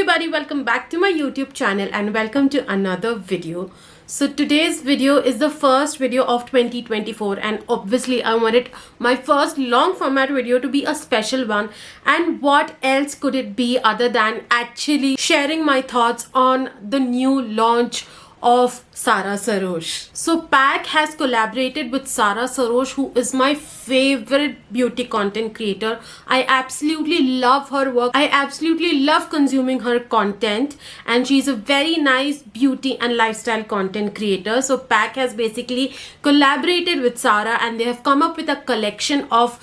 everybody, welcome back to my YouTube channel and welcome to another video. So today's video is the first video of 2024 and obviously I wanted my first long format video to be a special one, and what else could it be other than actually sharing my thoughts on the new launch of Sara Sarosh. So PAC has collaborated with Sara Sarosh, who is my favorite beauty content creator. I absolutely love her work. I absolutely love consuming her content, and she's a very nice beauty and lifestyle content creator. So PAC has basically collaborated with Sara and they have come up with a collection of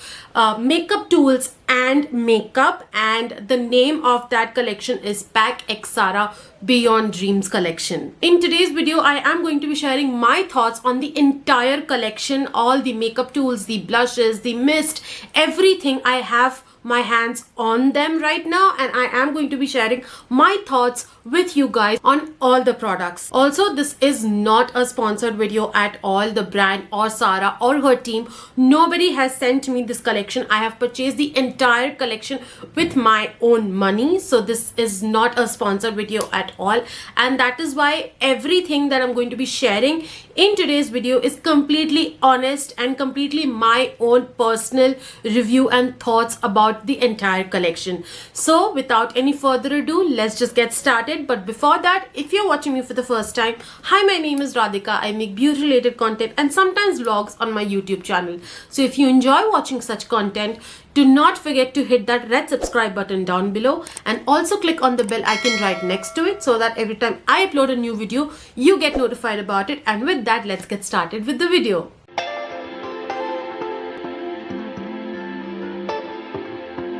makeup tools and makeup, and the name of that collection is PAC X Sara Beyond Dreams collection. In today's video, I am going to be sharing my thoughts on the entire collection, all the makeup tools, the blushes, the mist, everything. I have my hands on them right now and I am going to be sharing my thoughts with you guys on all the products. Also, this is not a sponsored video at all. The brand or Sara or her team, nobody has sent me this collection. I have purchased the entire collection with my own money. So this is not a sponsored video at all, and that is why everything that I'm going to be sharing in today's video is completely honest and completely my own personal review and thoughts about the entire collection. So without any further ado, let's just get started. But before that, if you're watching me for the first time, hi, my name is Radhika. I make beauty related content and sometimes vlogs on my YouTube channel. So if you enjoy watching such content, do not forget to hit that red subscribe button down below and also click on the bell icon right next to it so that every time I upload a new video, you get notified about it. And with that, let's get started with the video.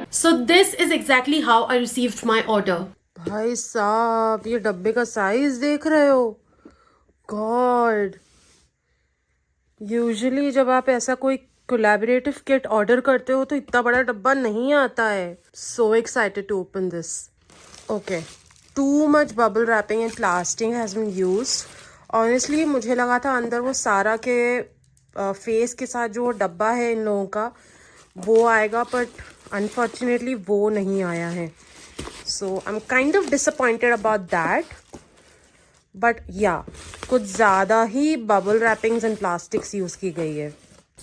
So this is exactly how I received my order. भाई साहब, ये डब्बे का size देख रहे हो? God, usually जब आप ऐसा कोई कोलैबोरेटिव किट ऑर्डर करते हो तो इतना बड़ा डब्बा नहीं आता है. So excited to open this. Okay, too much bubble wrapping and plastic has been used. Honestly मुझे लगा था अंदर वो सारा के फेस के साथ जो डब्बा है इन लोगों का वो आएगा, बट अनफॉर्चुनेटली वो नहीं आया है. So I'm kind of disappointed about that, but yeah, कुछ ज़्यादा ही bubble wrappings and plastics use की गई है.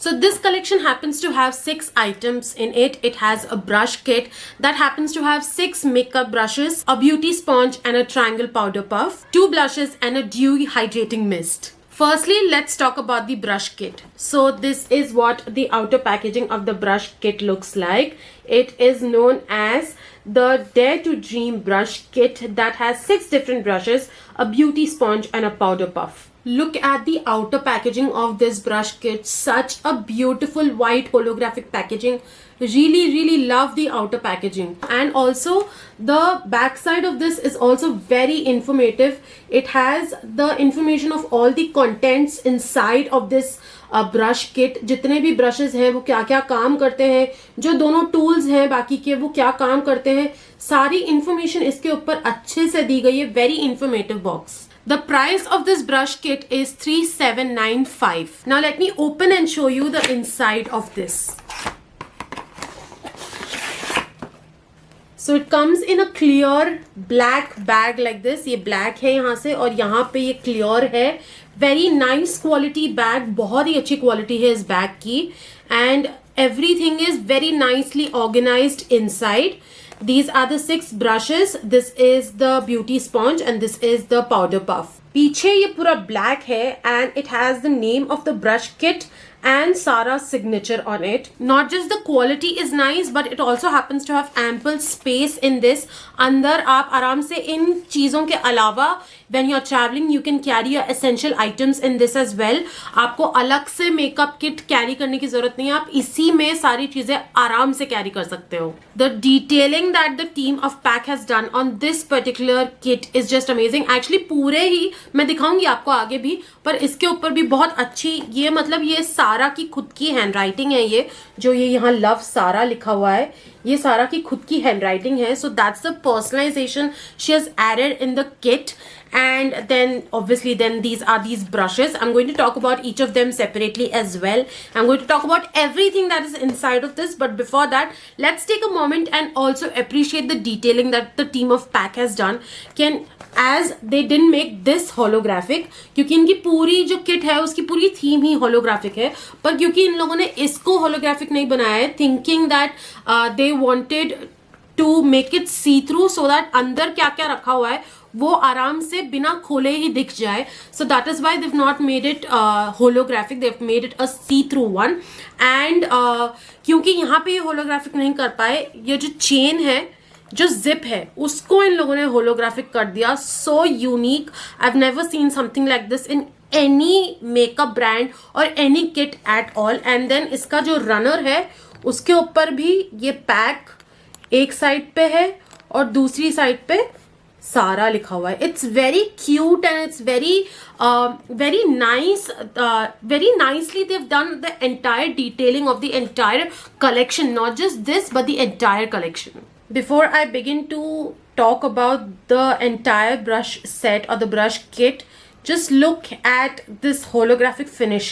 So this collection happens to have 6 items in it. It has a brush kit that happens to have 6 makeup brushes, a beauty sponge and a triangle powder puff, 2 blushes and a dewy hydrating mist. Firstly, let's talk about the brush kit. So this is what the outer packaging of the brush kit looks like. It is known as the Dare to Dream brush kit that has 6 different brushes, a beauty sponge and a powder puff. Look at the outer packaging of this brush kit. Such a beautiful white holographic packaging. Really love the outer packaging, and also the back side of this is also very informative. It has the information of all the contents inside of this brush kit. जितने भी brushes हैं वो क्या क्या काम करते हैं, जो दोनों टूल्स हैं बाकी के वो क्या काम करते हैं, सारी इंफॉर्मेशन इसके ऊपर अच्छे से दी गई है. Very informative box. The price of this brush kit is 3795. Now let me open and show you the inside of this. So it comes in a clear black bag like this. ये black है यहाँ से और यहाँ पे ये clear है. Very nice quality bag. बहुत ही अच्छी quality है इस bag की. And everything is very nicely organized inside. These are the 6 brushes. This is the beauty sponge and this is the powder puff. पीछे ये पूरा black है and it has the name of the brush kit and Sara's signature on it. Not just the quality is nice, but it also happens to have ample space in this. अंदर आप आराम से इन चीज़ों के अलावा when you're traveling you can carry your essential items in this as well. आपको अलग से मेकअप किट कैरी करने की जरूरत नहीं है, आप इसी में सारी चीज़ें आराम से कैरी कर सकते हो. The detailing that the team of PAC has done on this particular kit is just amazing. Actually पूरे ही मैं दिखाऊंगी आपको आगे भी, पर इसके ऊपर भी बहुत अच्छी, ये मतलब ये सारा की खुद की हैंड राइटिंग है. ये जो ये यहाँ लव सारा लिखा हुआ है ये सारा की खुद की हैंड राइटिंग है. So that's the personalisation she has added in the kit. and then obviously then these are these brushes. I'm going to talk about each of them separately as well. I'm going to talk about everything that is inside of this, but before that, let's take a moment and also appreciate the detailing that the team of PAC has done. As they didn't make this holographic, क्योंकि इनकी पूरी जो kit है उसकी पूरी theme ही holographic है, पर क्योंकि इन लोगों ने इसको holographic नहीं बनाया है, thinking that they wanted to make it see through so that अंदर क्या क्या रखा हुआ है वो आराम से बिना खोले ही दिख जाए. So that is why they've not made it holographic, they've made it a see through one. And क्योंकि यहाँ पे ये holographic नहीं कर पाए, ये जो चेन है, जो जिप है, उसको इन लोगों ने होलोग्राफिक कर दिया. So unique. I have never seen something like this in any makeup brand और any kit at all. And then इसका जो रनर है उसके ऊपर भी ये पैक एक साइड पे है और दूसरी साइड पे सारा लिखा हुआ है. It's very cute and it's very nice. Very nicely they have done the entire detailing of the entire collection, not just this but the entire collection. Before I begin to talk about the entire brush set or the brush kit, just look at this holographic finish,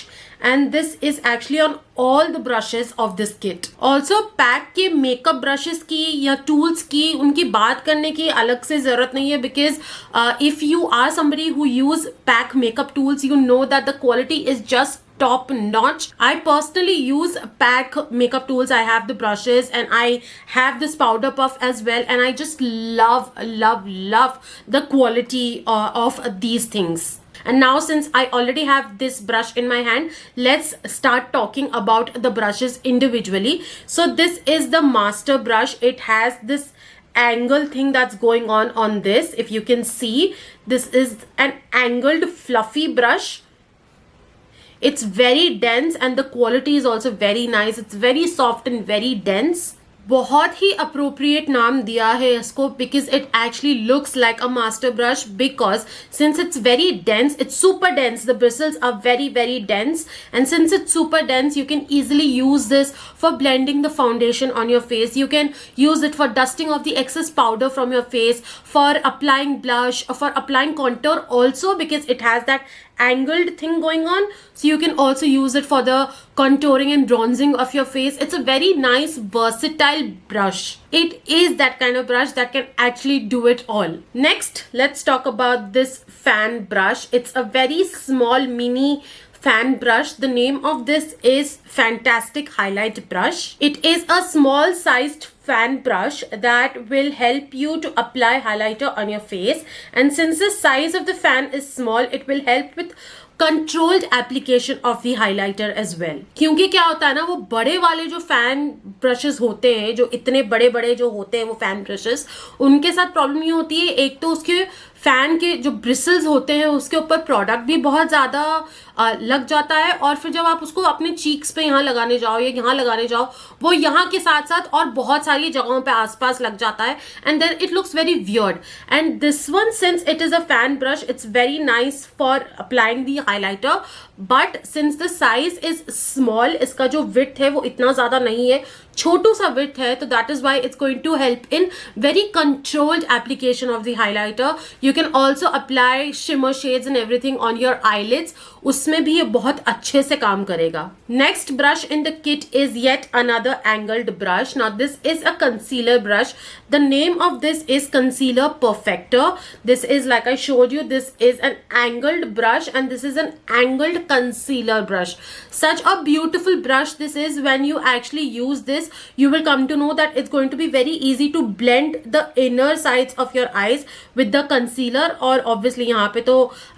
and this is actually on all the brushes of this kit. Also PAC के makeup brushes की या tools की उनकी बात करने की अलग से ज़रूरत नहीं है, because if you are somebody who use PAC makeup tools, you know that the quality is just top notch. I personally use PAC makeup tools. I have the brushes and I have this powder puff as well, and I just love the quality of these things. And now since I already have this brush in my hand, let's start talking about the brushes individually. So this is the master brush. It has this angle thing that's going on this. If you can see, this is an angled fluffy brush. It's very dense and the quality is also very nice. It's very soft and very dense. बहुत ही appropriate नाम दिया है इसको, because it actually looks like a master brush, because since it's very dense, it's super dense, the bristles are very dense, and since it's super dense, you can easily use this for blending the foundation on your face. You can use it for dusting off the excess powder from your face, for applying blush, or for applying contour also, because it has that angled thing going on. So you can also use it for the contouring and bronzing of your face. It's a very nice versatile brush. It is that kind of brush that can actually do it all. Next, let's talk about this fan brush. It's a very small mini fan brush. The name of this is Fantastic Highlight Brush. It is a small sized fan brush that will help you to apply highlighter on your face, and since the size of the fan is small, it will help with controlled application of the highlighter as well. क्योंकि क्या होता है ना, वो बड़े वाले जो fan brushes होते हैं, जो इतने बड़े बड़े जो होते हैं वो फैन ब्रशेस, उनके साथ प्रॉब्लम ये होती है, एक तो उसके फैन के जो ब्रिसल्स होते हैं उसके ऊपर प्रोडक्ट भी बहुत ज़्यादा लग जाता है, और फिर जब आप उसको अपने चीक्स पे यहाँ लगाने जाओ या यहाँ लगाने जाओ, वो यहाँ के साथ साथ और बहुत सारी जगहों पे आसपास लग जाता है, and then it looks very weird. And this one, since it is a fan brush, it's very nice for applying the highlighter, but since the size is small, इसका जो विड्थ है वो इतना ज़्यादा नहीं है, छोटू सा विड्थ है, तो that is why it's going to help in very controlled application of the highlighter. You can also apply shimmer shades and everything on your eyelids, उसमें भी ये बहुत अच्छे से काम करेगा. Next brush in the kit is yet another angled brush. Now this is a concealer brush. The name of this is concealer perfecter. This is like I showed you, this is an angled brush and this is an angled concealer brush. Such a beautiful brush this is. When you actually use this, you will come to know that it's going to be very easy to blend the inner sides of your eyes with the concealer. और obviously यहाँ पे तो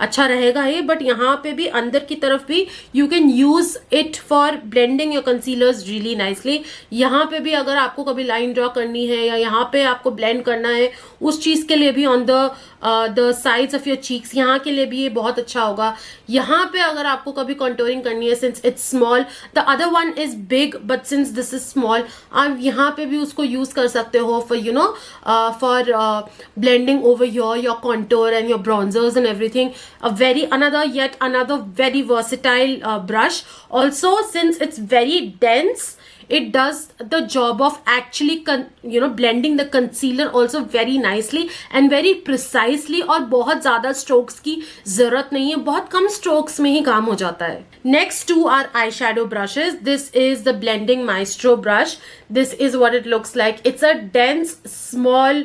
अच्छा रहेगा ही, but यहाँ पे भी अंदर की तरफ भी you can use it for blending your concealers really nicely. यहाँ पे भी अगर आपको कभी line draw करनी है या यहाँ पे आपको blend करना है, उस चीज़ के लिए भी on the sides of your cheeks, यहाँ के लिए भी ये बहुत अच्छा होगा. यहाँ पे अगर आपको कभी contouring करनी है, since it's small, the other one is big, but since this is small, आप यहाँ पे भी उसको use कर सकते हो for you know for blending over your contour and your bronzers and everything. Yet another very versatile brush. Also, since it's very dense, it does the job of actually blending the concealer also very nicely and very precisely, और बहुत ज़्यादा strokes की ज़रूरत नहीं है, बहुत कम strokes में ही काम हो जाता है. Next two are eyeshadow brushes. This is the Blending Maestro brush. This is what it looks like. It's a dense, small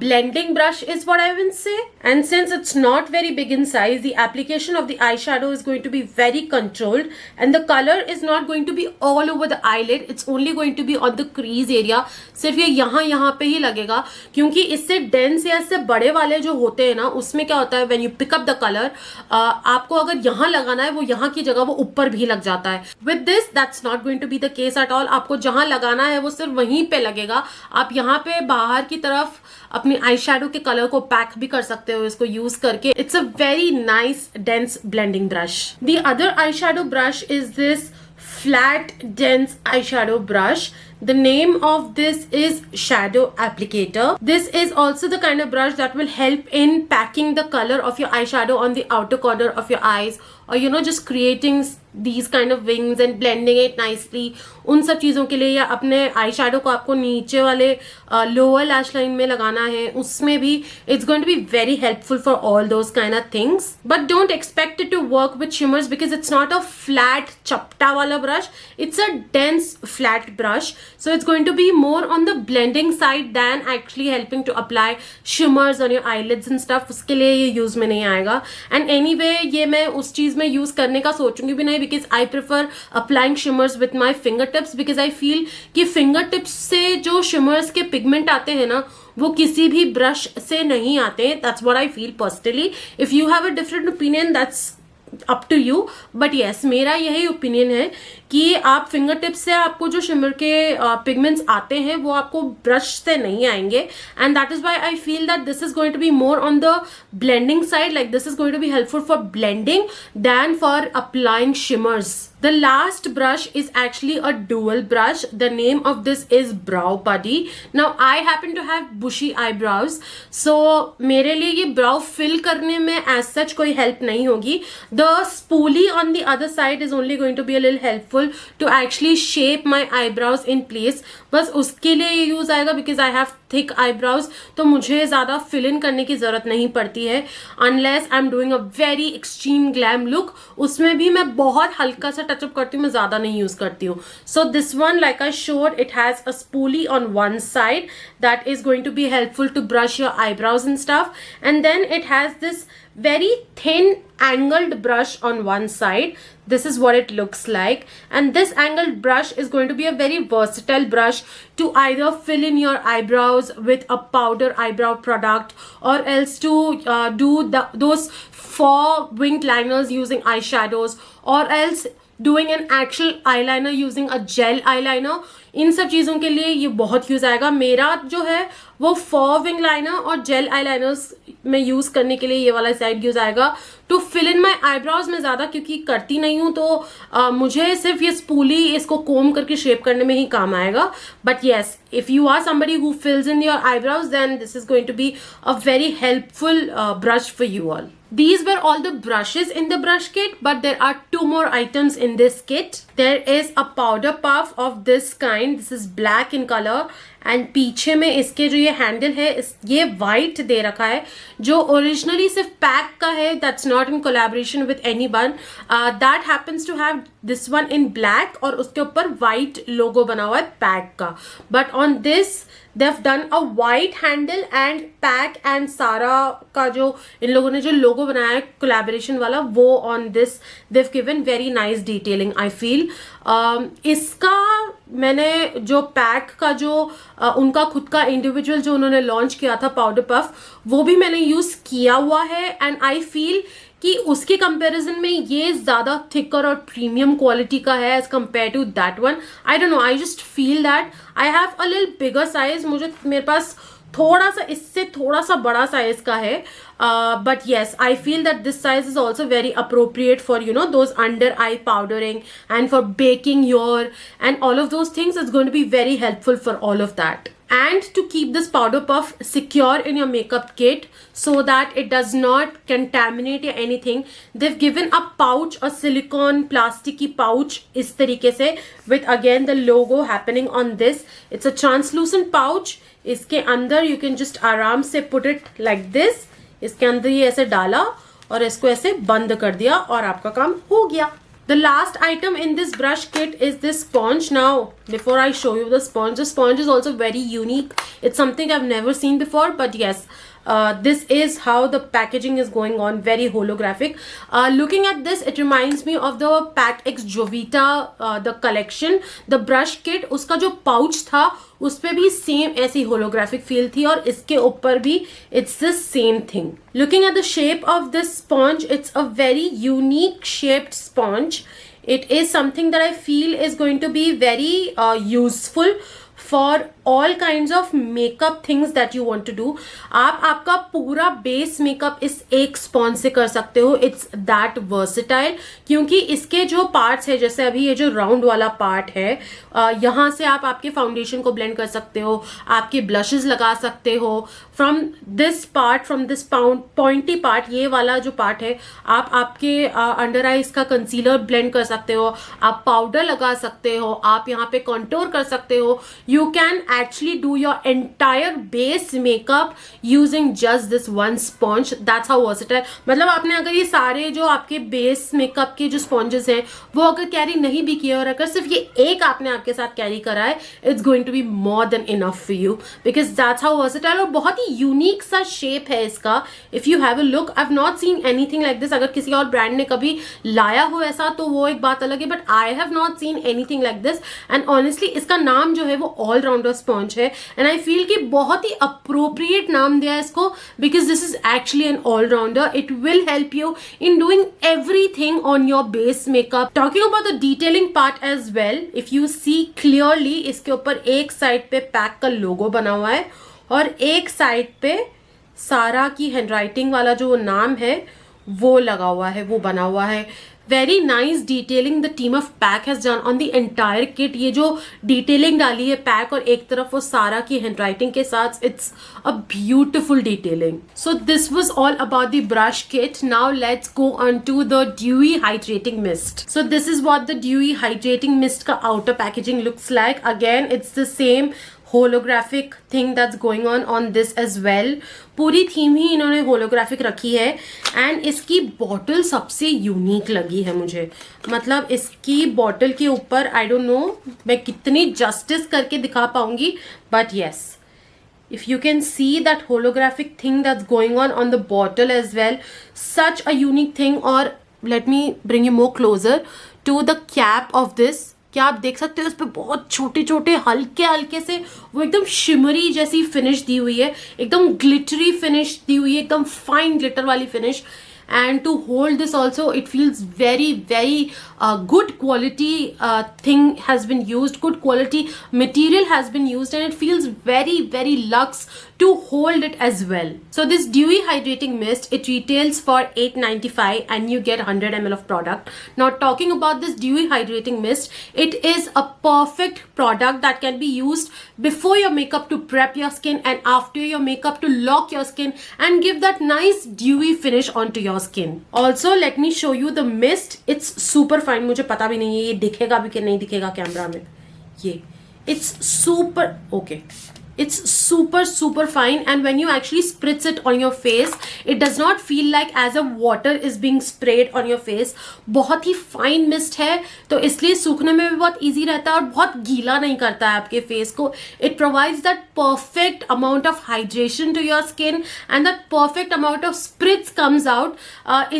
blending brush is what I will say, and since it's not very big in size, the application of the eyeshadow is going to be very controlled and the color is not going to be all over the eyelid. It's only going to be on the crease area. सिर्फ ये यहाँ पे ही लगेगा, क्योंकि इससे dense या इससे बड़े वाले जो होते हैं ना, उसमें क्या होता है, when you pick up the color, आपको अगर यहाँ लगाना है वो यहाँ की जगह वो ऊपर भी लग जाता है. With this that's not going to be the case at all. आपको जहाँ लगाना है वो सिर्फ वहीं पे लगेगा. आप यहाँ पे बाहर की तरफ अपनी आई शेडो के कलर को पैक भी कर सकते हो इसको यूज करके. It's a very nice dense blending brush. The other eye shadow brush is this flat dense eyeshadow brush. The name of this is Shadow Applicator. This is also the kind of brush that will help in packing the color of your eyeshadow on the outer corner of your eyes, or just creating these kind of wings and blending it nicely. उन सब चीज़ों के लिए, या अपने eye shadow को आपको नीचे वाले लोअर लैश लाइन में लगाना है, उसमें भी it's going to be very helpful for all those kind of things. But don't expect it to work with shimmers because it's not a flat chapta wala brush. It's a dense flat brush. So it's going to be more on the blending side than actually helping to apply shimmers on your eyelids and stuff. उसके लिए ये use में नहीं आएगा. And anyway ये मैं उस चीज़ में यूज करने का सोचूंगी भी नहीं, because I prefer applying shimmers with my fingertips, because I feel कि fingertips से जो shimmers के pigment आते हैं ना, वो किसी भी ब्रश से नहीं आते. That's what I feel personally. If you have a different opinion, that's up to you. But yes, मेरा यही ओपिनियन है कि आप फिंगर टिप्स से आपको जो शिमर के पिगमेंट्स आते हैं वो आपको ब्रश से नहीं आएंगे. And that is why I feel that this is going to be more on the blending side. Like this is going to be helpful for blending than for applying shimmers. The last brush is actually a dual brush. The name of this is Brow Buddy. Now I happen to have bushy eyebrows, so मेरे लिए ये brow fill करने में as such कोई help नहीं होगी. The spoolie on the other side is only going to be a little helpful to actually shape my eyebrows in place. बस उसके लिए ये यूज आएगा, because I have thick eyebrows, तो मुझे ज़्यादा fill in करने की ज़रूरत नहीं पड़ती है unless I'm doing a very extreme glam look. उसमें भी मैं बहुत हल्का सा टचअप करती हूँ, मैं ज़्यादा नहीं यूज़ करती हूँ. So this one, like I showed, it has a spoolie on one side that is going to be helpful to brush your eyebrows and stuff, and then it has this very thin angled brush on one side. This is what it looks like, and this angled brush is going to be a very versatile brush to either fill in your eyebrows with a powder eyebrow product, or else to do those 4 winged liners using eyeshadows, or else doing an actual eyeliner using a gel eyeliner. इन सब चीज़ों के लिए ये बहुत use आएगा. मेरा जो है वो 4 विंग लाइनर और जेल आईलाइनर्स में यूज़ करने के लिए ये वाला साइड यूज़ आएगा. To fill in my eyebrows में ज़्यादा क्योंकि करती नहीं हूँ, तो मुझे सिर्फ ये स्पूली इसको कोम करके शेप करने में ही काम आएगा. But yes, if you are somebody who fills in your eyebrows, then this is going to be a very helpful brush for you all. These were all the brushes in the brush kit, but there are 2 more items in this kit. There is a powder puff of this kind. This is black in color, and पीछे में इसके जो ये handle है ये white दे रखा है, जो ओरिजिनली सिर्फ पैक का है. That's not in collaboration with anyone. That happens to have this one in black, और उसके ऊपर वाइट लोगो बना हुआ है पैक का. But on this they've done a white handle, and pack and सारा का जो इन लोगों ने जो लोगो बनाया है कोलैबोरेशन वाला, वो on this they've given very nice detailing I feel. इसका मैंने जो पैक का जो उनका खुद का इंडिविजुअल जो उन्होंने लॉन्च किया था पाउडर पफ, वो भी मैंने यूज़ किया हुआ है, एंड आई फील कि उसके कंपैरिजन में ये ज़्यादा थिकर और प्रीमियम क्वालिटी का है as compare to that one. I don't know, I just feel that I have a little bigger size. मेरे पास थोड़ा सा इससे थोड़ा सा बड़ा साइज का है, but yes I feel that this size is also very appropriate for those under eye powdering and for baking your and all of those things. Is going to be very helpful for all of that. and to keep this powder puff secure in your makeup kit so that it does not contaminate or anything, they've given a pouch, a silicone plasticky pouch इस तरीके से with again the logo happening on this. It's a translucent pouch. इसके अंदर you can just आराम से put it like this. इसके अंदर ये ऐसे डाला और इसको ऐसे बंद कर दिया और आपका काम हो गया. The last item in this brush kit is this sponge. Now, before I show you the sponge is also very unique. It's something I've never seen before, but yes, this is how the packaging is going on, very holographic. Looking at this, it reminds me of the Pat X Jovita, the collection, the brush kit. उसका जो pouch था उस पे भी same ऐसी holographic feel थी और इसके ऊपर भी it's the same thing. Looking at the shape of this sponge, it's a very unique shaped sponge. It is something that I feel is going to be very useful for all kinds of makeup things that you want to do. आप आपका पूरा base makeup इस एक sponge से कर सकते हो. It's that versatile क्योंकि इसके जो पार्ट्स है, जैसे अभी ये जो राउंड वाला पार्ट है, यहाँ से आप आपके फाउंडेशन को ब्लेंड कर सकते हो, आपके ब्लशेस लगा सकते हो. फ्रॉम दिस पॉइंटी पार्ट, ये वाला जो पार्ट है, आप आपके अंडर आईज का कंसीलर ब्लेंड कर सकते हो, आप पाउडर लगा सकते हो, आप यहाँ पे कॉन्टोर कर सकते हो. You can actually do your entire base makeup using just this one sponge. That's how versatile. मतलब आपने अगर ये सारे जो आपके बेस मेकअप के जो स्पॉन्जेस हैं वो अगर कैरी नहीं भी किए और अगर सिर्फ ये एक आपने आपके साथ कैरी करा है, it's going to be more than enough for you because that's how versatile. और बहुत ही यूनिक सा शेप है इसका. If you have a look, I've not seen anything like this. अगर किसी और ब्रांड ने कभी लाया हो ऐसा तो वो एक बात अलग है, but I have not seen anything like this. And honestly इसका नाम जो है वो ऑलराउंडर स्पॉन्ज है एंड आई फील कि बहुत ही अप्रोप्रिएट नाम दिया है इसको because this is actually an allrounder. It will help you in doing everything on your base makeup. Talking about the detailing part as well, if you see clearly, इसके ऊपर एक साइड पे पैक का लोगो बना हुआ है और एक साइड पे सारा की हैंडराइटिंग वाला जो नाम है वो लगा हुआ है, वो बना हुआ है. Very nice detailing the team of Pack has done on the entire kit. ये जो detailing डाली है Pack और एक तरफ वो सारा की handwriting के साथ, it's a beautiful detailing. So this was all about the brush kit. Now let's go on to the Dewy Hydrating Mist. So this is what the Dewy Hydrating Mist का outer packaging looks like. Again, it's the same holographic thing that's going on this as well. पूरी theme ही इन्होंने holographic रखी है and इसकी bottle सबसे unique लगी है मुझे. मतलब इसकी बॉटल के ऊपर आई डोंट नो मैं कितनी जस्टिस करके दिखा पाऊंगी, but yes, if you can see that holographic thing that's going on the bottle as well, such a unique thing. और let me bring you more closer to the cap of this. क्या आप देख सकते हो उस पर बहुत छोटे छोटे हल्के हल्के से वो एकदम शिमरी जैसी फिनिश दी हुई है, एकदम ग्लिटरी फिनिश दी हुई है, एकदम फाइन ग्लिटर वाली finish. And to hold this also, it feels very good quality thing has been used, good quality material has been used, and it feels very luxe to hold it as well. So this Dewy Hydrating Mist, it retails for $8.95 and you get 100 ml of product. Now talking about this Dewy Hydrating Mist, it is a perfect product that can be used before your makeup to prep your skin and after your makeup to lock your skin and give that nice dewy finish onto your skin. Also let me show you the mist. It's super fine. मुझे पता भी नहीं है ये दिखेगा भी कि नहीं दिखेगा कैमरा में. ये it's super okay. It's super fine, and when you actually spritz it on your face, it does not feel like as if water is being sprayed on your face. बहुत ही fine mist है तो इसलिए सूखने में भी बहुत easy रहता है और बहुत गीला नहीं करता है आपके face को. It provides that perfect amount of hydration to your skin and that perfect amount of spritz comes out.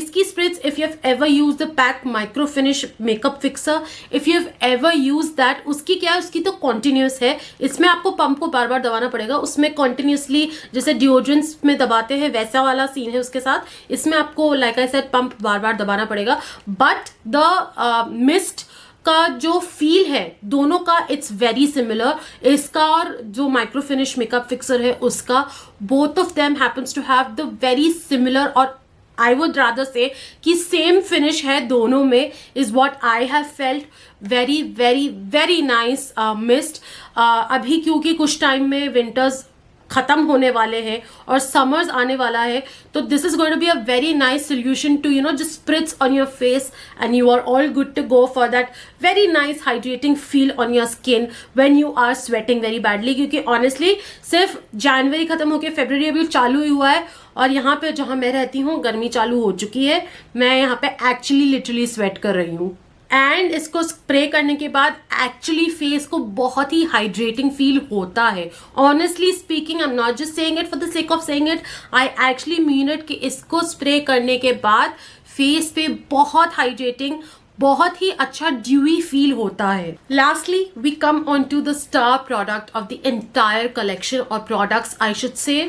इसकी spritz, if you have ever used the Pack Micro Finish Makeup Fixer, if you have ever used that, उसकी क्या है, उसकी तो continuous है. इसमें आपको pump को बार बार दबाना पड़ेगा, उसमें कंटिन्यूसली जैसे डिओड्रेंट्स में दबाते हैं वैसा वाला सीन है उसके साथ. इसमें आपको लाइक आई सेड पंप बार बार दबाना पड़ेगा, बट द मिस्ट का जो फील है दोनों का इट्स वेरी सिमिलर. इसका और जो माइक्रो फिनिश मेकअप फिक्सर है उसका, both of them happens to have the very similar और I would rather say कि same finish है दोनों में is what I have felt. Very very very nice mist. अभी क्योंकि कुछ टाइम में winters खत्म होने वाले हैं और समर्स आने वाला है, तो this is going to be a very nice solution to just spritz on your face and you are all good to go for that very nice hydrating feel on your skin when you are sweating very badly. क्योंकि honestly सिर्फ जनवरी खत्म होकर February अभी चालू ही हुआ है और यहाँ पे जहाँ मैं रहती हूँ गर्मी चालू हो चुकी है. मैं यहाँ पे एक्चुअली लिटरली स्वेट कर रही हूँ एंड इसको स्प्रे करने के बाद एक्चुअली फेस को बहुत ही हाइड्रेटिंग फील होता है. Honestly speaking, I am not just saying it for the sake of saying it, I actually mean it कि इसको स्प्रे करने के बाद फेस पे बहुत हाइड्रेटिंग, बहुत ही अच्छा ड्यूई फील होता है. Lastly we come on to the star product of the entire collection और products I should say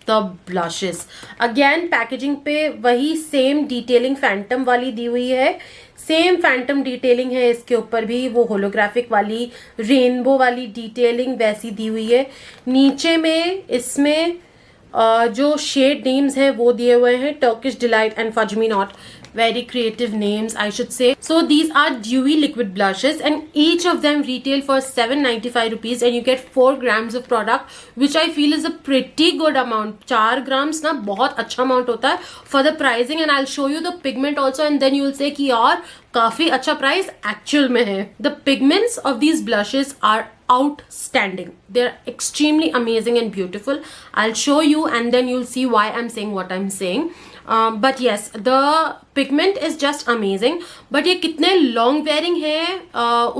the blushes. Again packaging पे वही सेम डिटेलिंग फैंटम वाली दी हुई है, सेम फैंटम डिटेलिंग है इसके ऊपर भी, वो होलोग्राफिक वाली रेनबो वाली डिटेलिंग वैसी दी हुई है. नीचे में इसमें जो शेड नेम्स हैं वो दिए हुए हैं, Turkish delight and fudge me not. Very creative names, I should say. So these are dewy liquid blushes and each of them retail for 795 rupees and you get 4 grams of product, which I feel is a pretty good amount. 4 grams ना बहुत अच्छा amount होता है for the pricing, and I'll show you the pigment also and then you will say कि यार काफी अच्छा price actual में है. The pigments of these blushes are outstanding. They're extremely amazing and beautiful. I'll show you and then you'll see why I'm saying what I'm saying. But yes, the pigment is just amazing. But ये कितने long wearing है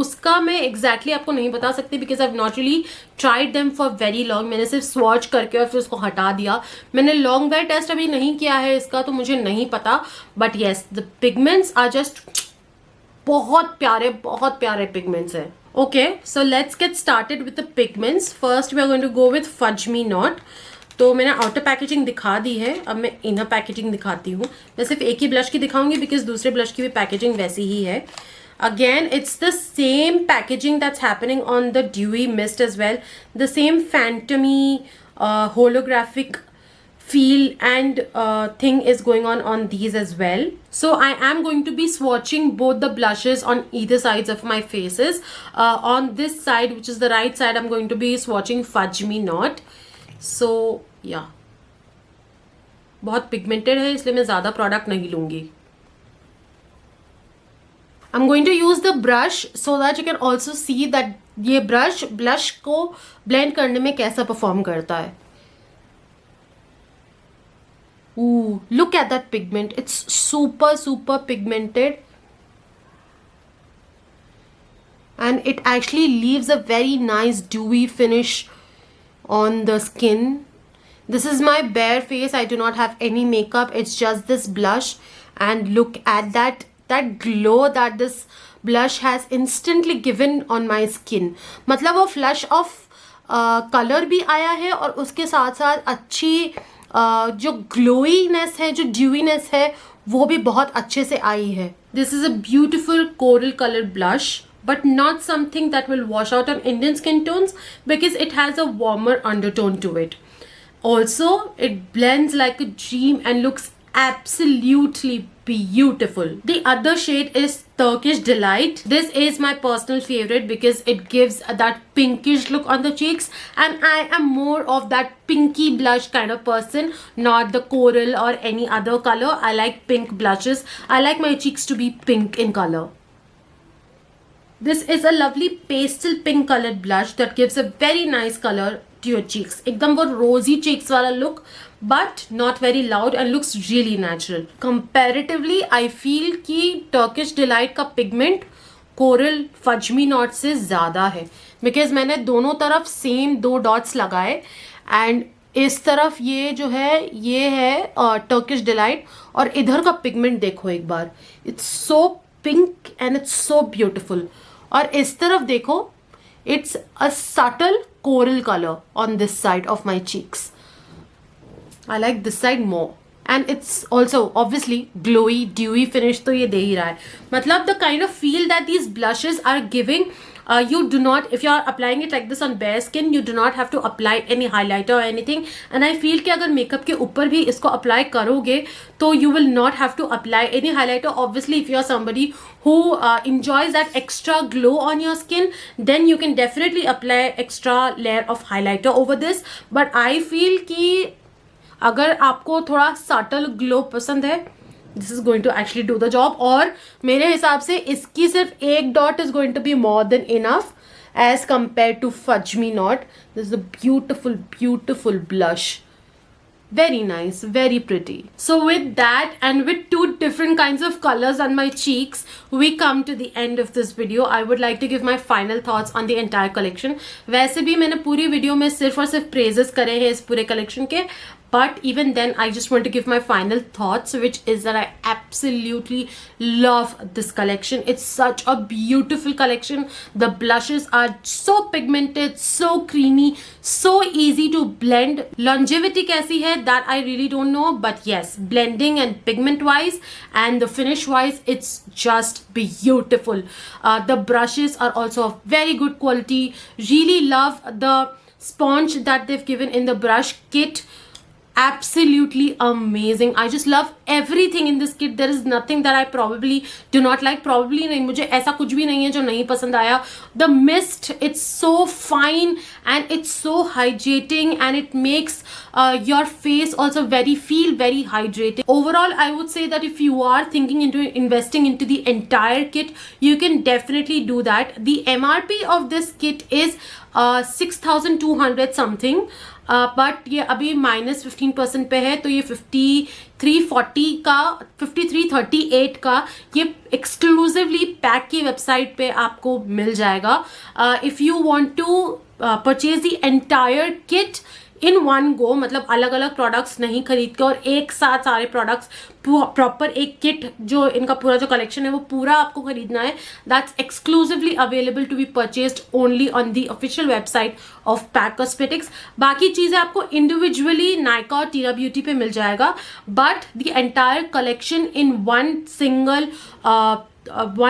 उसका मैं exactly आपको नहीं बता सकती because I've not really tried them for very long. मैंने सिर्फ swatch करके और फिर उसको हटा दिया. मैंने long wear test अभी नहीं किया है इसका, तो मुझे नहीं पता. But yes, the pigments are just बहुत प्यारे pigments है. Okay, so let's get started with the pigments. First we are going to go with Fudge Me Not. तो मैंने आउटर पैकेजिंग दिखा दी है, अब मैं इनर पैकेजिंग दिखाती हूँ. मैं सिर्फ एक ही ब्लश की दिखाऊंगी बिकॉज दूसरे ब्लश की भी पैकेजिंग वैसी ही है. Again it's the same packaging that's happening on the dewy mist as well. The same फैंटमी holographic feel and thing is going on these as well. So I am going to be swatching both the blushes on either sides of my faces. On this side, which is the right side, I'm going to be swatching Fudge Me Not. So yeah, बहुत pigmented है इसलिए मैं ज़्यादा product नहीं लूँगी. I'm going to use the brush so that you can also see that ये brush blush को blend करने में कैसा perform करता है. Ooh, look at that pigment. It's super pigmented. And it actually leaves a very nice dewy finish on the skin. This is my bare face. I do not have any makeup. It's just this blush. And look at that glow that this blush has instantly given on my skin. मतलब वो flush of color भी आया है और उसके साथ साथ अच्छी जो ग्लोईनेस है, जो ड्यूईनेस है, वो भी बहुत अच्छे से आई है. This is a beautiful coral colour blush but not something that will wash out on Indian skin tones because it has a warmer undertone to it. Also, it blends like a dream and looks absolutely beautiful. The other shade is Turkish Delight. This is my personal favorite because it gives that pinkish look on the cheeks, and I am more of that pinky blush kind of person, not the coral or any other color. I like pink blushes. I like my cheeks to be pink in color. This is a lovely pastel pink colored blush that gives a very nice color to your cheeks. एकदम वो rosy cheeks वाला look, but not very loud and looks really natural. Comparatively, I feel कि Turkish Delight का pigment Coral Fudge Me Not से ज़्यादा है because मैंने दोनों तरफ same 2 dots लगाए and इस तरफ ये जो है ये है Turkish Delight और इधर का pigment देखो एक बार. It's so pink and it's so beautiful. और इस तरफ देखो, it's a subtle coral color on this side of my cheeks. I like this side more and it's also obviously glowy dewy finish तो ये दे ही रहा है. मतलब the kind of feel that these blushes are giving, you do not, if you are applying it like this on bare skin, you do not have to apply any highlighter or anything. And I feel कि अगर makeup के ऊपर भी इसको apply करोगे तो you will not have to apply any highlighter. Obviously if you are somebody who enjoys that extra glow on your skin, then you can definitely apply extra layer of highlighter over this. But I feel कि अगर आपको थोड़ा subtle glow पसंद है, this is going to actually do the job. और मेरे हिसाब से इसकी सिर्फ एक dot is going to be more than enough as compared to Fudge Me Not. This is a beautiful, beautiful blush. Very nice, very pretty. So with that and with two different kinds of colors on my cheeks, we come to the end of this video. I would like to give my final thoughts on the entire collection. वैसे भी मैंने पूरी video में सिर्फ और सिर्फ praises करे हैं इस पूरे collection के, but even then I just want to give my final thoughts, which is that I absolutely love this collection. It's such a beautiful collection. The blushes are so pigmented, so creamy, so easy to blend. Longevity कैसी है that I really don't know, but yes, blending and pigment wise and the finish wise, it's just beautiful. The brushes are also of very good quality. Really love the sponge that they've given in the brush kit. Absolutely amazing. I just love everything in this kit. There is nothing that I probably do not like. Probably नहीं, मुझे ऐसा कुछ भी नहीं है जो नहीं पसंद आया. The mist, it's so fine and it's so hydrating and it makes your face also feel very hydrated. Overall, I would say that if you are thinking into investing into the entire kit, you can definitely do that. The MRP of this kit is 6,200 something. But ये अभी -15% पे है, तो ये 5340 का 5338 का ये exclusively pack की वेबसाइट पे आपको मिल जाएगा. If you want to purchase the entire kit in one go, मतलब अलग अलग प्रोडक्ट्स नहीं खरीद के और एक साथ सारे प्रोडक्ट्स प्रॉपर एक किट जो इनका पूरा जो कलेक्शन है वो पूरा आपको खरीदना है, that's exclusively available to be purchased only on the official website of PAC cosmetics. बाकी चीज़ें आपको इंडिविजुअली नायका और टीरा ब्यूटी पे मिल जाएगा, but the entire collection in one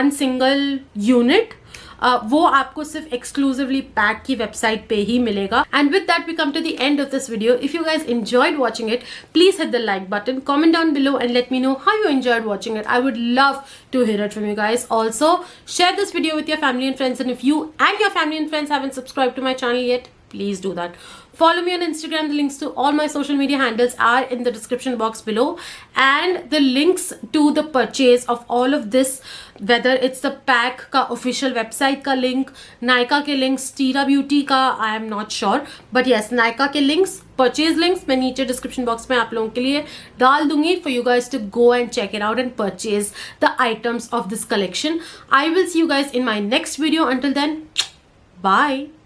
single unit वो आपको सिर्फ एक्सक्लूसिवली पैक की वेबसाइट पे ही मिलेगा. And with that we come to the end of this video. If you guys enjoyed watching it, please hit the like button, comment down below and let me know how you enjoyed watching it. I would love to hear it from you guys. Also, share this video with your family and friends, and if you and your family and friends haven't subscribed to my channel yet, please do that. Follow me on Instagram. The links to all my social media handles are in the description box below, and the links to the purchase of all of this, whether it's the pack का official website का link, Nykaa के links, Tira Beauty का I am not sure, but yes, Nykaa के links, purchase links मैं नीचे description box में आप लोगों के लिए डाल दूंगी for you guys to go and check it out and purchase the items of this collection. I will see you guys in my next video. Until then, bye.